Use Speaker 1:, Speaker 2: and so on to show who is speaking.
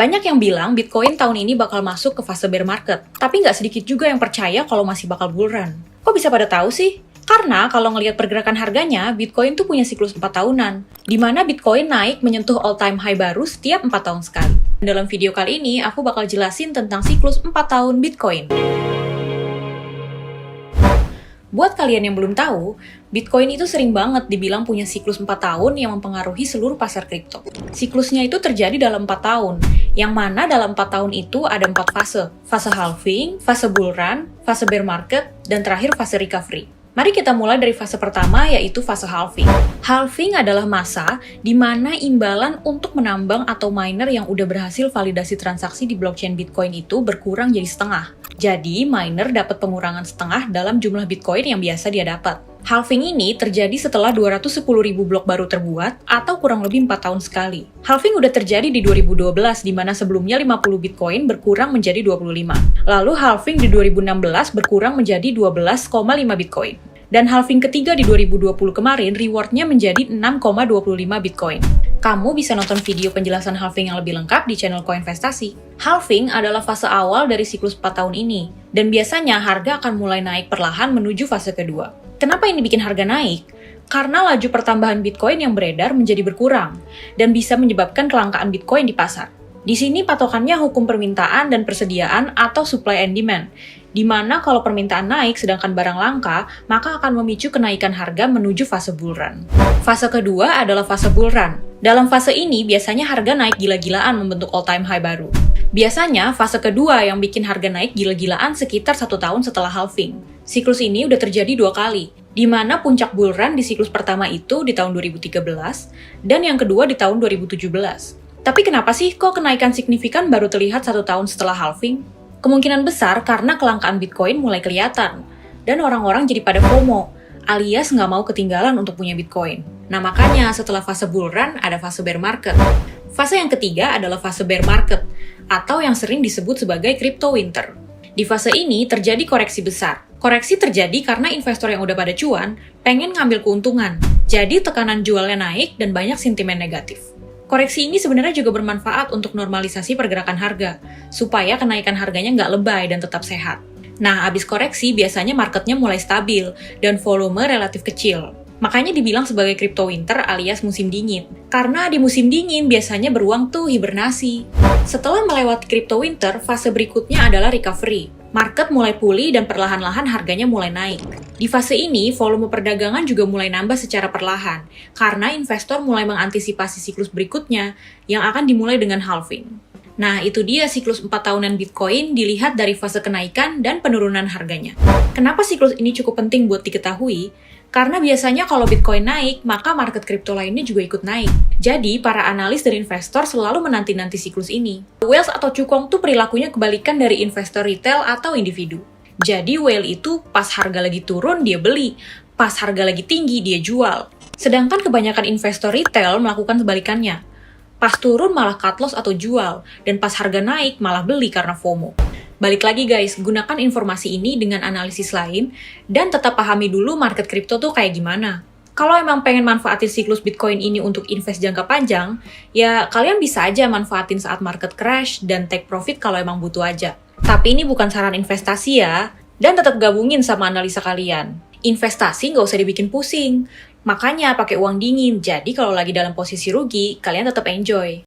Speaker 1: Banyak yang bilang Bitcoin tahun ini bakal masuk ke fase bear market, tapi nggak sedikit juga yang percaya kalau masih bakal bull run. Kok bisa pada tahu sih? Karena kalau ngelihat pergerakan harganya, Bitcoin tuh punya siklus 4 tahunan, di mana Bitcoin naik menyentuh all-time high baru setiap 4 tahun sekali. Dalam video kali ini, aku bakal jelasin tentang siklus 4 tahun Bitcoin. Buat kalian yang belum tahu, Bitcoin itu sering banget dibilang punya siklus 4 tahun yang mempengaruhi seluruh pasar kripto. Siklusnya itu terjadi dalam 4 tahun, yang mana dalam 4 tahun itu ada 4 fase. Fase halving, fase bull run, fase bear market, dan terakhir fase recovery. Mari kita mulai dari fase pertama, yaitu fase halving. Halving adalah masa di mana imbalan untuk menambang atau miner yang udah berhasil validasi transaksi di blockchain Bitcoin itu berkurang jadi setengah. Jadi, miner dapat pengurangan setengah dalam jumlah Bitcoin yang biasa dia dapat. Halving ini terjadi setelah 210.000 blok baru terbuat, atau kurang lebih 4 tahun sekali. Halving udah terjadi di 2012, di mana sebelumnya 50 Bitcoin berkurang menjadi 25. Lalu halving di 2016 berkurang menjadi 12,5 Bitcoin. Dan halving ketiga di 2020 kemarin, rewardnya menjadi 6,25 Bitcoin. Kamu bisa nonton video penjelasan halving yang lebih lengkap di channel Koinvestasi. Halving adalah fase awal dari siklus 4 tahun ini, dan biasanya harga akan mulai naik perlahan menuju fase kedua. Kenapa ini bikin harga naik? Karena laju pertambahan Bitcoin yang beredar menjadi berkurang, dan bisa menyebabkan kelangkaan Bitcoin di pasar. Di sini patokannya hukum permintaan dan persediaan atau supply and demand, di mana kalau permintaan naik sedangkan barang langka, maka akan memicu kenaikan harga menuju fase bull run. Fase kedua adalah fase bull run. Dalam fase ini biasanya harga naik gila-gilaan membentuk all-time high baru. Biasanya fase kedua yang bikin harga naik gila-gilaan sekitar 1 tahun setelah halving. Siklus ini udah terjadi 2 kali, di mana puncak bull run di siklus pertama itu di tahun 2013, dan yang kedua di tahun 2017. Tapi kenapa sih kok kenaikan signifikan baru terlihat 1 tahun setelah halving? Kemungkinan besar karena kelangkaan Bitcoin mulai kelihatan, dan orang-orang jadi pada FOMO, alias nggak mau ketinggalan untuk punya Bitcoin. Nah makanya setelah fase bull run ada fase bear market. Fase yang ketiga adalah fase bear market, atau yang sering disebut sebagai crypto winter. Di fase ini terjadi koreksi besar. Koreksi terjadi karena investor yang udah pada cuan pengen ngambil keuntungan, jadi tekanan jualnya naik dan banyak sentimen negatif. Koreksi ini sebenarnya juga bermanfaat untuk normalisasi pergerakan harga, supaya kenaikan harganya nggak lebay dan tetap sehat. Nah, abis koreksi biasanya marketnya mulai stabil dan volume relatif kecil. Makanya dibilang sebagai crypto winter alias musim dingin. Karena di musim dingin biasanya beruang tuh hibernasi. Setelah melewati crypto winter, fase berikutnya adalah recovery. Market mulai pulih dan perlahan-lahan harganya mulai naik. Di fase ini, volume perdagangan juga mulai nambah secara perlahan, karena investor mulai mengantisipasi siklus berikutnya yang akan dimulai dengan halving. Nah, itu dia siklus 4 tahunan Bitcoin dilihat dari fase kenaikan dan penurunan harganya. Kenapa siklus ini cukup penting buat diketahui? Karena biasanya kalau Bitcoin naik, maka market kripto lainnya juga ikut naik. Jadi, para analis dan investor selalu menanti-nanti siklus ini. Whales atau cukong tuh perilakunya kebalikan dari investor retail atau individu. Jadi, whale itu pas harga lagi turun, dia beli. Pas harga lagi tinggi, dia jual. Sedangkan kebanyakan investor retail melakukan sebalikannya. Pas turun malah cut loss atau jual, dan pas harga naik malah beli karena FOMO. Balik lagi guys, gunakan informasi ini dengan analisis lain, dan tetap pahami dulu market kripto tuh kayak gimana. Kalau emang pengen manfaatin siklus Bitcoin ini untuk invest jangka panjang, ya kalian bisa aja manfaatin saat market crash dan take profit kalau emang butuh aja. Tapi ini bukan saran investasi ya, dan tetap gabungin sama analisa kalian. Investasi nggak usah dibikin pusing, makanya pakai uang dingin, jadi kalau lagi dalam posisi rugi, kalian tetap enjoy.